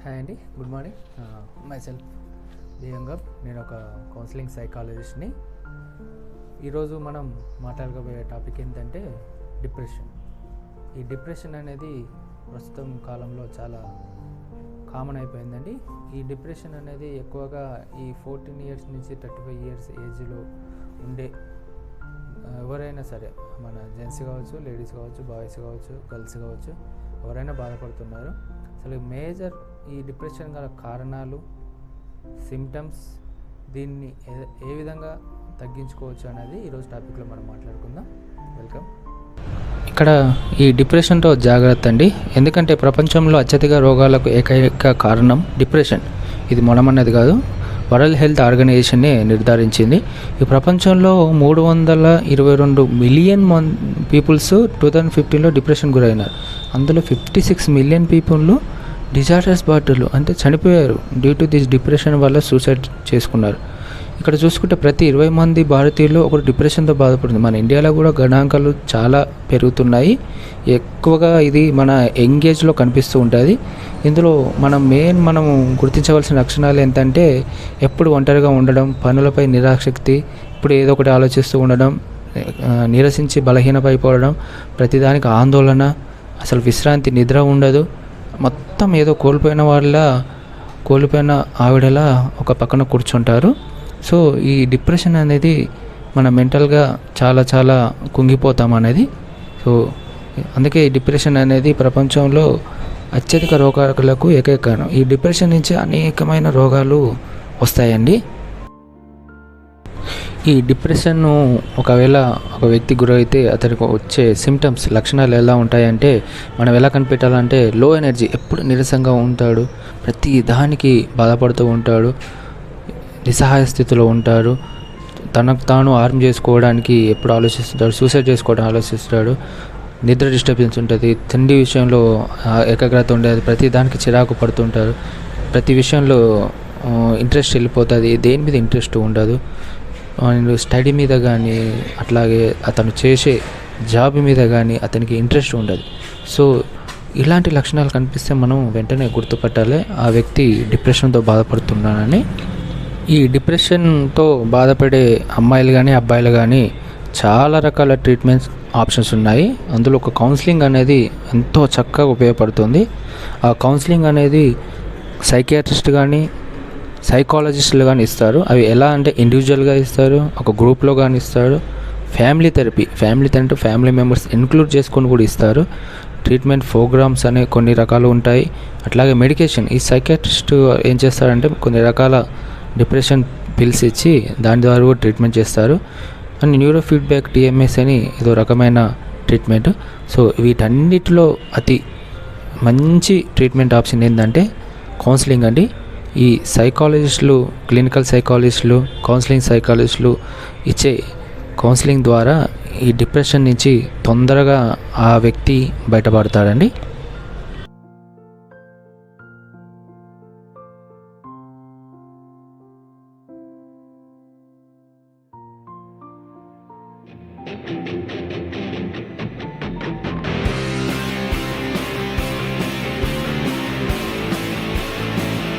Hi అండి, good morning. Myself Diyangam. నేను ఒక కౌన్సిలింగ్ సైకాలజిస్ట్ని. ఈరోజు మనం మాట్లాడబోయే టాపిక్ ఏంటంటే డిప్రెషన్. ఈ డిప్రెషన్ అనేది ప్రస్తుతం కాలంలో చాలా కామన్ అయిపోయిందండి. ఈ డిప్రెషన్ అనేది ఎక్కువగా ఈ 14 ఇయర్స్ నుంచి 35 ఇయర్స్ ఏజ్లో ఉండే ఎవరైనా సరే, మన జెంట్స్ కావచ్చు, లేడీస్ కావచ్చు, బాయ్స్ కావచ్చు, గర్ల్స్ కావచ్చు, ఎవరైనా బాధపడుతున్నారు. అసలు మేజర్ ఈ డిప్రెషన్ గల కారణాలు, సిమ్టమ్స్, దీన్ని ఏ విధంగా తగ్గించుకోవచ్చు అనేది ఈరోజు టాపిక్లో మనం మాట్లాడుకుందాం. వెల్కమ్. ఇక్కడ ఈ డిప్రెషన్తో జాగ్రత్త అండి, ఎందుకంటే ప్రపంచంలో అత్యధిక రోగాలకు ఏకైక కారణం డిప్రెషన్. ఇది మనమన్నది కాదు, వరల్డ్ హెల్త్ ఆర్గనైజేషనే నిర్ధారించింది. ఈ ప్రపంచంలో 322 మిలియన్ పీపుల్స్ 2015లో డిప్రెషన్ గురైనారు. అందులో 56 మిలియన్ పీపుల్ డిజాస్టర్స్ బాటలు అంటే చనిపోయారు. డ్యూ టు దిస్ డిప్రెషన్ వల్ల సూసైడ్ చేసుకున్నారు. ఇక్కడ చూసుకుంటే ప్రతి 20 మంది భారతీయులు ఒకరు డిప్రెషన్తో బాధపడుతుంది. మన ఇండియాలో కూడా గణాంకాలు చాలా పెరుగుతున్నాయి. ఎక్కువగా ఇది మన యంగేజ్లో కనిపిస్తూ ఉంటుంది. ఇందులో మనం గుర్తించవలసిన లక్షణాలు ఏంటంటే ఎప్పుడు ఒంటరిగా ఉండడం, పనులపై నిరాసక్తి, ఇప్పుడు ఏదో ఒకటి ఆలోచిస్తూ ఉండడం, నీరసించి బలహీనపడిపోవడం, ప్రతిదానికి ఆందోళన, అసలు విశ్రాంతి, నిద్ర ఉండదు, మొత్తం ఏదో కోల్పోయిన ఆవిడలా ఒక పక్కన కూర్చుంటారు. సో ఈ డిప్రెషన్ అనేది మన మెంటల్గా చాలా కుంగిపోతాం అనేది. సో అందుకే ఈ డిప్రెషన్ అనేది ప్రపంచంలో అత్యధిక రోగాలకు ఏకైక కారణం. ఈ డిప్రెషన్ నుంచి అనేకమైన రోగాలు వస్తాయండి. ఈ డిప్రెషన్ ఒకవేళ ఒక వ్యక్తి గురైతే అతనికి వచ్చే సిమ్టమ్స్, లక్షణాలు ఎలా ఉంటాయంటే, మనం ఎలా కనిపెట్టాలంటే లో ఎనర్జీ, ఎప్పుడు నీరసంగా ఉంటాడు, ప్రతి దానికి బాధపడుతూ ఉంటాడు, నిస్సహాయ స్థితిలో ఉంటారు, తనకు తాను హార్మ్ చేసుకోవడానికి ఎప్పుడు ఆలోచిస్తుంటాడు, సూసైడ్ చేసుకోవడానికి ఆలోచిస్తాడు, నిద్ర డిస్టర్బెన్స్ ఉంటుంది, తిండి విషయంలో ఏకాగ్రత ఉండేది, ప్రతి దానికి చిరాకు పడుతుంటారు, ప్రతి విషయంలో ఇంట్రెస్ట్ వెళ్ళిపోతుంది, దేని మీద ఇంట్రెస్ట్ ఉండదు, స్టడీ మీద కానీ అట్లాగే అతను చేసే జాబ్ మీద కానీ అతనికి ఇంట్రెస్ట్ ఉండదు. సో ఇలాంటి లక్షణాలు కనిపిస్తే మనం వెంటనే గుర్తుపట్టాలి ఆ వ్యక్తి డిప్రెషన్తో బాధపడుతున్నానని. ఈ డిప్రెషన్తో బాధపడే అమ్మాయిలు కానీ అబ్బాయిలు కానీ చాలా రకాల ట్రీట్మెంట్స్ ఆప్షన్స్ ఉన్నాయి. అందులో ఒక కౌన్సిలింగ్ అనేది ఎంతో చక్కగా ఉపయోగపడుతుంది. ఆ కౌన్సిలింగ్ అనేది సైకియాట్రిస్ట్ కానీ సైకాలజిస్టులు కానీ ఇస్తారు. అవి ఎలా అంటే ఇండివిజువల్గా ఇస్తారు, ఒక గ్రూప్లో కానీ ఇస్తారు, family therapy family members include చేసుకొని కూడా ఇస్తారు. ట్రీట్మెంట్ ప్రోగ్రామ్స్ అనే కొన్ని రకాలు ఉంటాయి. అట్లాగే మెడికేషన్, ఈ సైకియాట్రిస్ట్ ఏం చేస్తారంటే కొన్ని రకాల డిప్రెషన్ పిల్స్ ఇచ్చి దాని ద్వారా కూడా ట్రీట్మెంట్ చేస్తారు. అండ్ న్యూరో ఫీడ్బ్యాక్ TMS అని ఇదో రకమైన ట్రీట్మెంట్. సో వీటన్నిటిలో అతి మంచి ట్రీట్మెంట్ ఆప్షన్ ఏంటంటే కౌన్సిలింగ్ అండి. ఈ సైకాలజిస్టులు, క్లినికల్ సైకాలజిస్టులు, కౌన్సిలింగ్ సైకాలజిస్టులు ఇచ్చే కౌన్సిలింగ్ ద్వారా ఈ డిప్రెషన్ నుంచి తొందరగా ఆ వ్యక్తి బయటపడతాడండి.